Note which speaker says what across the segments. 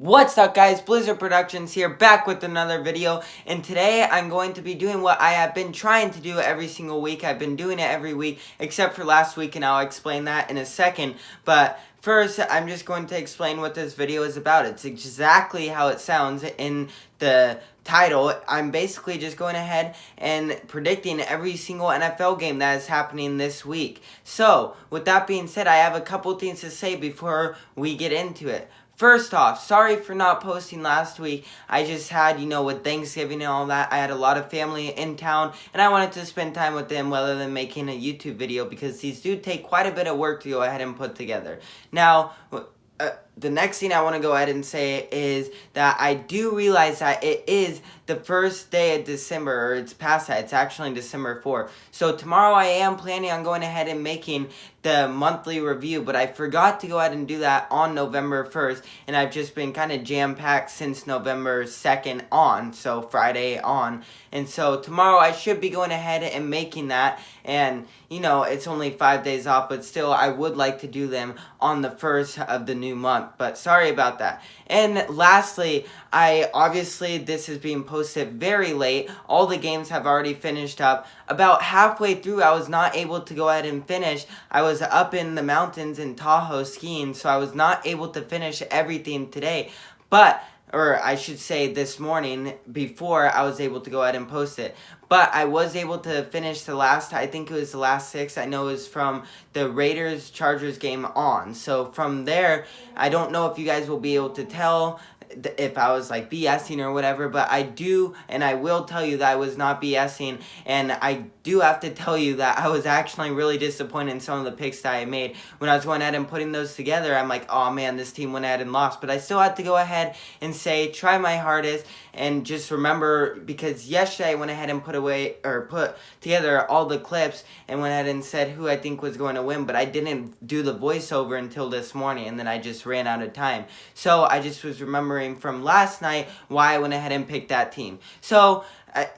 Speaker 1: What's up guys, Blizzard Productions here, back with another video, and today I'm going to be doing what I have been trying to do every single week. I've been doing it every week, except for last week, and I'll explain that in a second, but first, I'm just going to explain what this video is about. It's exactly how it sounds in the title. I'm basically just going ahead and predicting every single NFL game that is happening this week. So, with that being said, I have a couple things to say before we get into it. First off, sorry for not posting last week. I just had, with Thanksgiving and all that, I had a lot of family in town, and I wanted to spend time with them rather than making a YouTube video because these do take quite a bit of work to go ahead and put together. Now, the next thing I want to go ahead and say is that I do realize that it is the first day of December, or it's past that. It's actually December 4th. So tomorrow I am planning on going ahead and making the monthly review, but I forgot to go ahead and do that on November 1st, and I've just been kind of jam-packed since November 2nd on, so Friday on. And so tomorrow I should be going ahead and making that, and it's only 5 days off, but still I would like to do them on the 1st of the new month, but sorry about that. And lastly, obviously this is being posted very late. All the games have already finished up. About halfway through, I was not able to go ahead and finish. I was up in the mountains in Tahoe skiing, so I was not able to finish everything today, or I should say this morning, before I was able to go ahead and post it. But I was able to finish I think it was the last 6. I know it was from the Raiders-Chargers game on. So from there, I don't know if you guys will be able to tell if I was like BSing or whatever, but I do, and I will tell you that I was not BSing, and I do have to tell you that I was actually really disappointed in some of the picks that I made. When I was going ahead and putting those together, I'm like, oh man, this team went ahead and lost, but I still had to go ahead and say, try my hardest, and just remember, because yesterday I went ahead and put together all the clips, and went ahead and said who I think was going to win, but I didn't do the voiceover until this morning, and then I just ran out of time. So I just was remembering from last night why I went ahead and picked that team. So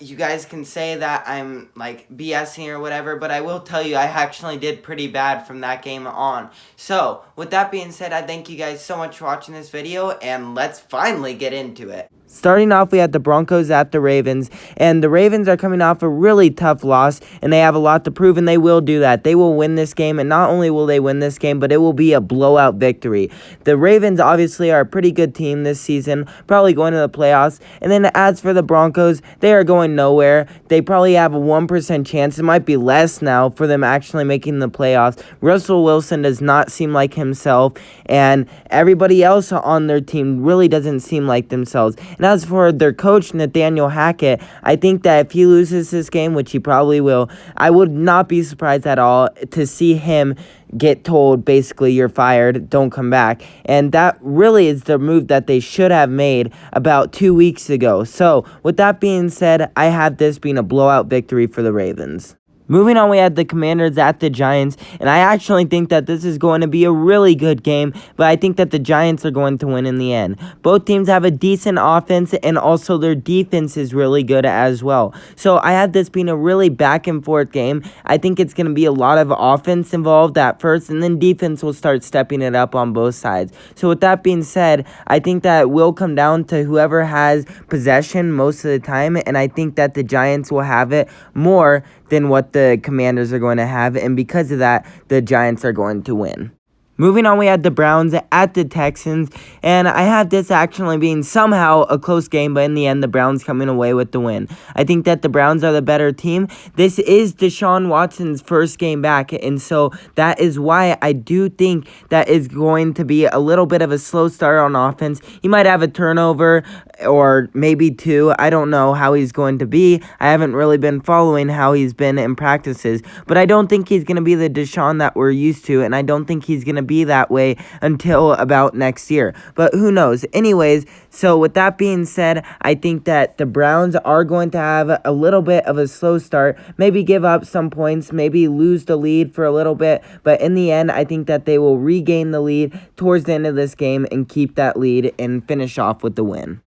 Speaker 1: you guys can say that I'm like BSing or whatever, but I will tell you I actually did pretty bad from that game on. So with that being said, I thank you guys so much for watching this video, and let's finally get into it. Starting off, we had the Broncos at the Ravens, and the Ravens are coming off a really tough loss, and they have a lot to prove, and they will do that. They will win this game, and not only will they win this game, but it will be a blowout victory. The Ravens obviously are a pretty good team this season, probably going to the playoffs, and then as for the Broncos, they are going nowhere. They probably have a 1% chance, it might be less now, for them actually making the playoffs. Russell Wilson does not seem like himself, and everybody else on their team really doesn't seem like themselves. And as for their coach, Nathaniel Hackett, I think that if he loses this game, which he probably will, I would not be surprised at all to see him get told, basically, you're fired, don't come back. And that really is the move that they should have made about 2 weeks ago. So, with that being said, I have this being a blowout victory for the Ravens. Moving on, we had the Commanders at the Giants, and I actually think that this is going to be a really good game, but I think that the Giants are going to win in the end. Both teams have a decent offense, and also their defense is really good as well. So I had this being a really back-and-forth game. I think it's going to be a lot of offense involved at first, and then defense will start stepping it up on both sides. So with that being said, I think that it will come down to whoever has possession most of the time, and I think that the Giants will have it more than what the Commanders are going to have, and because of that, the Giants are going to win. Moving on, we had the Browns at the Texans, and I had this actually being somehow a close game, but in the end, the Browns coming away with the win. I think that the Browns are the better team. This is Deshaun Watson's first game back, and so that is why I do think that is going to be a little bit of a slow start on offense. He might have a turnover, or maybe 2. I don't know how he's going to be. I haven't really been following how he's been in practices, but I don't think he's going to be the Deshaun that we're used to, and I don't think he's going to be that way until about next year, but who knows. Anyways, so with that being said, I think that the Browns are going to have a little bit of a slow start, maybe give up some points, maybe lose the lead for a little bit, but in the end, I think that they will regain the lead towards the end of this game and keep that lead and finish off with the win.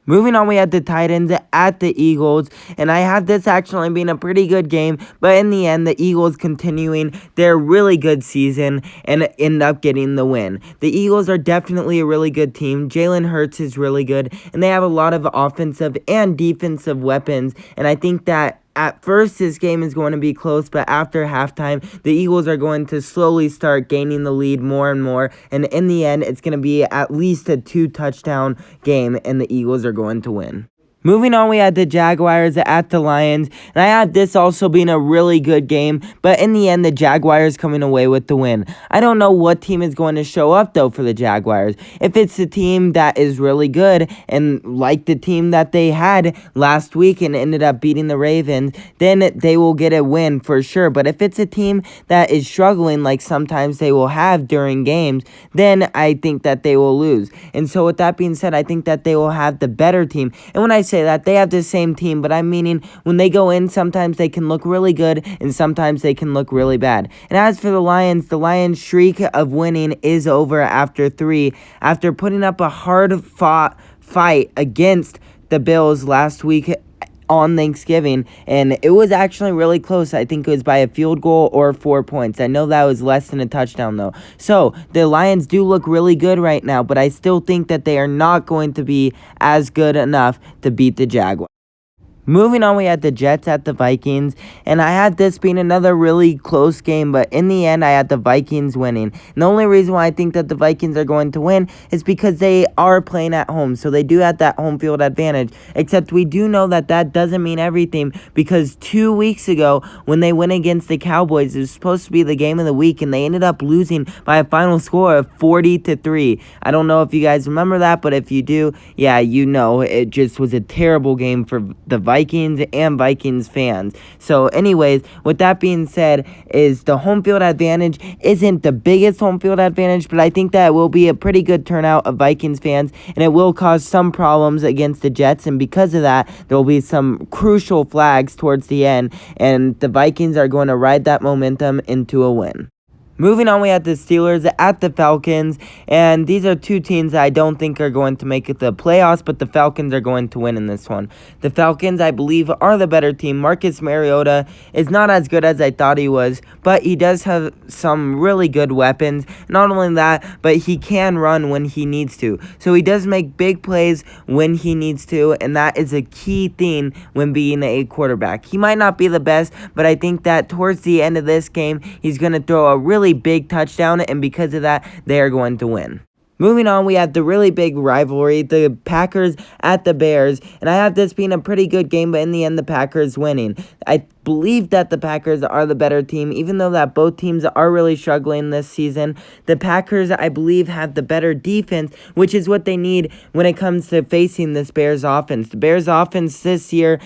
Speaker 1: Moving on, we had the Titans at the Eagles, and I had this actually being a pretty good game, but in the end, the Eagles continuing their really good season and end up getting the win. The Eagles are definitely a really good team. Jalen Hurts is really good, and they have a lot of offensive and defensive weapons, and I think that at first, this game is going to be close, but after halftime, the Eagles are going to slowly start gaining the lead more and more. And in the end, it's going to be at least a 2-touchdown game, and the Eagles are going to win. Moving on, we had the Jaguars at the Lions, and I had this also being a really good game, but in the end, the Jaguars coming away with the win. I don't know what team is going to show up, though, for the Jaguars. If it's the team that is really good, and like the team that they had last week and ended up beating the Ravens, then they will get a win for sure. But if it's a team that is struggling, like sometimes they will have during games, then I think that they will lose. And so with that being said, I think that they will have the better team. And when I say that, they have the same team, but I'm meaning when they go in, sometimes they can look really good and sometimes they can look really bad. And as for the Lions streak of winning is over after 3, after putting up a hard-fought fight against the Bills last week on Thanksgiving, and it was actually really close. I think it was by a field goal or 4 points. I know that was less than a touchdown, though. So, the Lions do look really good right now, but I still think that they are not going to be as good enough to beat the Jaguars. Moving on, we had the Jets at the Vikings, and I had this being another really close game, but in the end, I had the Vikings winning. And the only reason why I think that the Vikings are going to win is because they are playing at home, so they do have that home field advantage, except we do know that that doesn't mean everything, because 2 weeks ago, when they went against the Cowboys, it was supposed to be the game of the week, and they ended up losing by a final score of 40-3. I don't know if you guys remember that, but if you do, yeah, you know, it just was a terrible game for the Vikings and Vikings fans. So anyways, with that being said, is the home field advantage isn't the biggest home field advantage, but I think that it will be a pretty good turnout of Vikings fans, and it will cause some problems against the Jets, and because of that, there will be some crucial flags towards the end, and the Vikings are going to ride that momentum into a win. Moving on, we had the Steelers at the Falcons, and these are two teams that I don't think are going to make it to the playoffs, but the Falcons are going to win in this one. The Falcons, I believe, are the better team. Marcus Mariota is not as good as I thought he was, but he does have some really good weapons. Not only that, but he can run when he needs to. So he does make big plays when he needs to, and that is a key thing when being a quarterback. He might not be the best, but I think that towards the end of this game, he's going to throw a really big touchdown, and because of that, they are going to win. Moving on, we have the really big rivalry, the Packers at the Bears, and I have this being a pretty good game, but in the end, the Packers winning. I believe that the Packers are the better team, even though that both teams are really struggling this season. The Packers, I believe, have the better defense, which is what they need when it comes to facing this Bears offense. The Bears offense this year,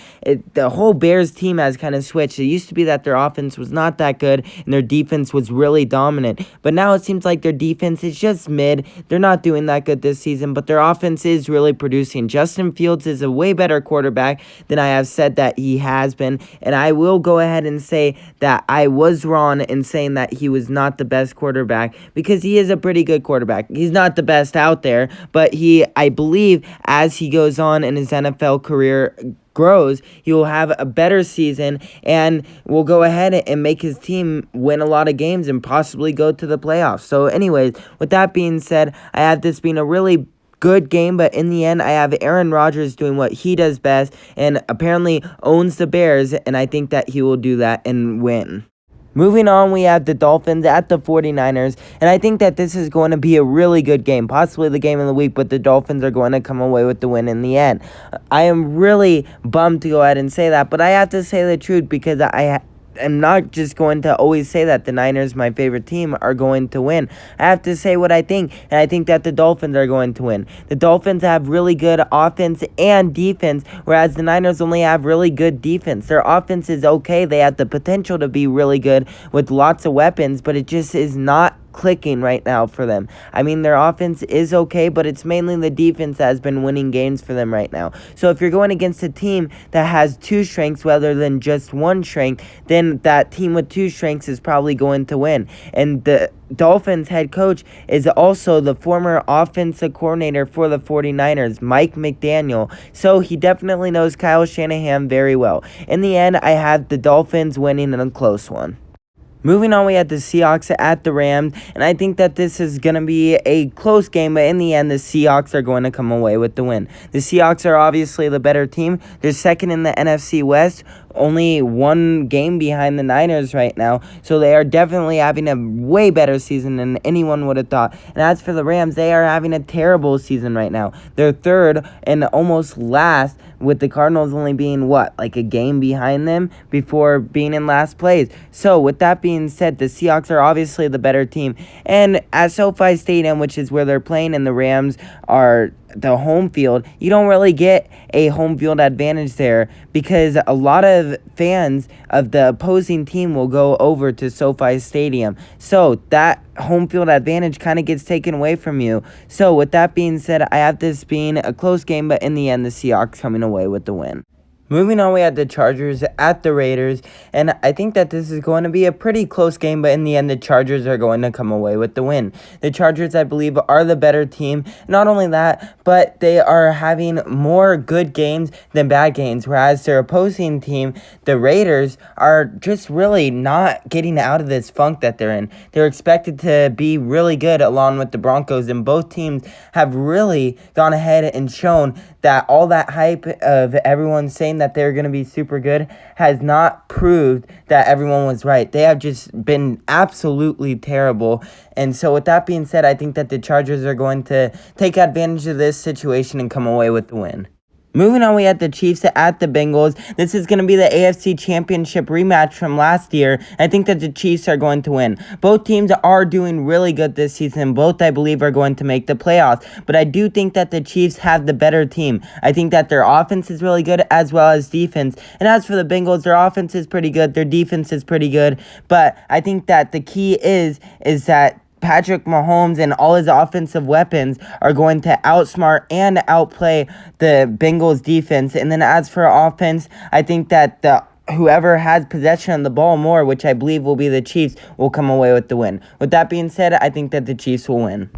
Speaker 1: the whole Bears team has kind of switched. It used to be that their offense was not that good and their defense was really dominant, but now it seems like their defense is just mid. They're not doing that good this season, but their offense is really producing. Justin Fields is a way better quarterback than I have said that he has been, and I will go ahead and say that I was wrong in saying that he was not the best quarterback, because he is a pretty good quarterback. He's not the best out there, but I believe, as he goes on in his NFL career grows, he will have a better season and will go ahead and make his team win a lot of games and possibly go to the playoffs. So anyways, with that being said, I have this being a really good game, but in the end, I have Aaron Rodgers doing what he does best and apparently owns the Bears, and I think that he will do that and win. Moving on, we have the Dolphins at the 49ers, and I think that this is going to be a really good game, possibly the game of the week, but the Dolphins are going to come away with the win in the end. I am really bummed to go ahead and say that, but I have to say the truth, because I'm not just going to always say that the Niners, my favorite team, are going to win. I have to say what I think, and I think that the Dolphins are going to win. The Dolphins have really good offense and defense, whereas the Niners only have really good defense. Their offense is okay. They have the potential to be really good with lots of weapons, but it just is not clicking right now for them. I mean, their offense is okay, but it's mainly the defense that has been winning games for them right now. So if you're going against a team that has two strengths rather than just one strength, then that team with two strengths is probably going to win. And the Dolphins head coach is also the former offensive coordinator for the 49ers, Mike McDaniel. So he definitely knows Kyle Shanahan very well. In the end, I have the Dolphins winning in a close one. Moving on, we had the Seahawks at the Rams, and I think that this is going to be a close game, but in the end, the Seahawks are going to come away with the win. The Seahawks are obviously the better team. They're second in the NFC West, only one game behind the Niners right now, so they are definitely having a way better season than anyone would have thought. And as for the Rams, they are having a terrible season right now. They're third and almost last, with the Cardinals only being, like a game behind them before being in last place. So, with that being said, the Seahawks are obviously the better team. And at SoFi Stadium, which is where they're playing, and the Rams are the home field, you don't really get a home field advantage there because a lot of fans of the opposing team will go over to SoFi Stadium. So that home field advantage kind of gets taken away from you. So with that being said, I have this being a close game, but in the end, the Seahawks coming away with the win. Moving on, we had the Chargers at the Raiders, and I think that this is going to be a pretty close game, but in the end, the Chargers are going to come away with the win. The Chargers, I believe, are the better team. Not only that, but they are having more good games than bad games, whereas their opposing team, the Raiders, are just really not getting out of this funk that they're in. They're expected to be really good along with the Broncos, and both teams have really gone ahead and shown that all that hype of everyone saying that they're going to be super good has not proved that everyone was right. They have just been absolutely terrible. And so with that being said, I think that the Chargers are going to take advantage of this situation and come away with the win. Moving on, we had the Chiefs at the Bengals. This is going to be the AFC Championship rematch from last year. I think that the Chiefs are going to win. Both teams are doing really good this season. Both, I believe, are going to make the playoffs. But I do think that the Chiefs have the better team. I think that their offense is really good as well as defense. And as for the Bengals, their offense is pretty good. Their defense is pretty good. But I think that the key is that Patrick Mahomes and all his offensive weapons are going to outsmart and outplay the Bengals defense. And then as for offense, I think that whoever has possession of the ball more, which I believe will be the Chiefs, will come away with the win. With that being said, I think that the Chiefs will win.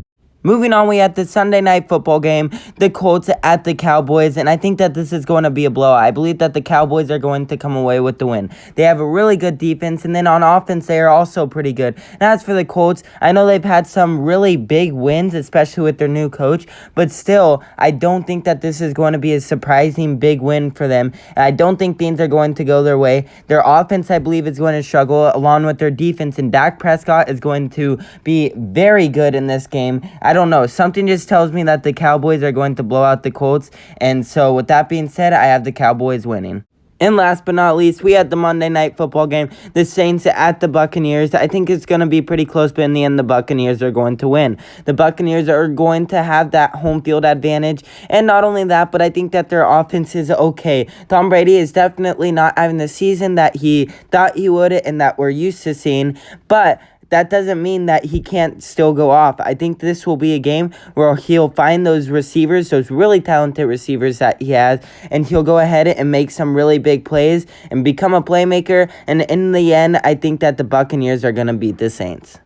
Speaker 1: Moving on, we had the Sunday night football game, the Colts at the Cowboys, and I think that this is going to be a blowout. I believe that the Cowboys are going to come away with the win. They have a really good defense, and then on offense, they are also pretty good. And as for the Colts, I know they've had some really big wins, especially with their new coach, but still, I don't think that this is going to be a surprising big win for them. I don't think things are going to go their way. Their offense, I believe, is going to struggle along with their defense, and Dak Prescott is going to be very good in this game. I don't know. Something just tells me that the Cowboys are going to blow out the Colts. And so with that being said, I have the Cowboys winning. And last but not least, we had the Monday night football game, the Saints at the Buccaneers. I think it's going to be pretty close, but in the end, the Buccaneers are going to win. The Buccaneers are going to have that home field advantage. And not only that, but I think that their offense is okay. Tom Brady is definitely not having the season that he thought he would and that we're used to seeing. But that doesn't mean that he can't still go off. I think this will be a game where he'll find those receivers, those really talented receivers that he has, and he'll go ahead and make some really big plays and become a playmaker. And in the end, I think that the Buccaneers are going to beat the Saints.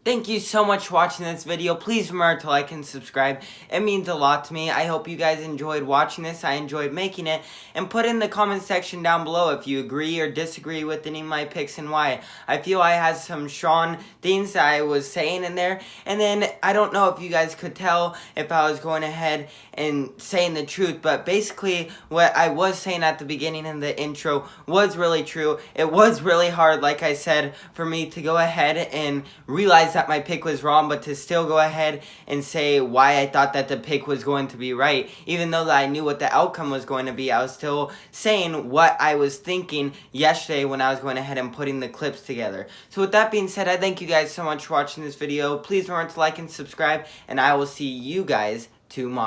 Speaker 1: Thank you so much for watching this video. Please remember to like and subscribe. It means a lot to me. I hope you guys enjoyed watching this. I enjoyed making it. And put in the comment section down below if you agree or disagree with any of my picks and why. I feel I had some strong things that I was saying in there. And then I don't know if you guys could tell if I was going ahead and saying the truth. But basically what I was saying at the beginning of the intro was really true. It was really hard, like I said, for me to go ahead and realize that my pick was wrong, but to still go ahead and say why I thought that the pick was going to be right. Even though that I knew what the outcome was going to be, I was still saying what I was thinking yesterday when I was going ahead and putting the clips together. So with that being said, I thank you guys so much for watching this video. Please remember to like and subscribe, and I will see you guys tomorrow.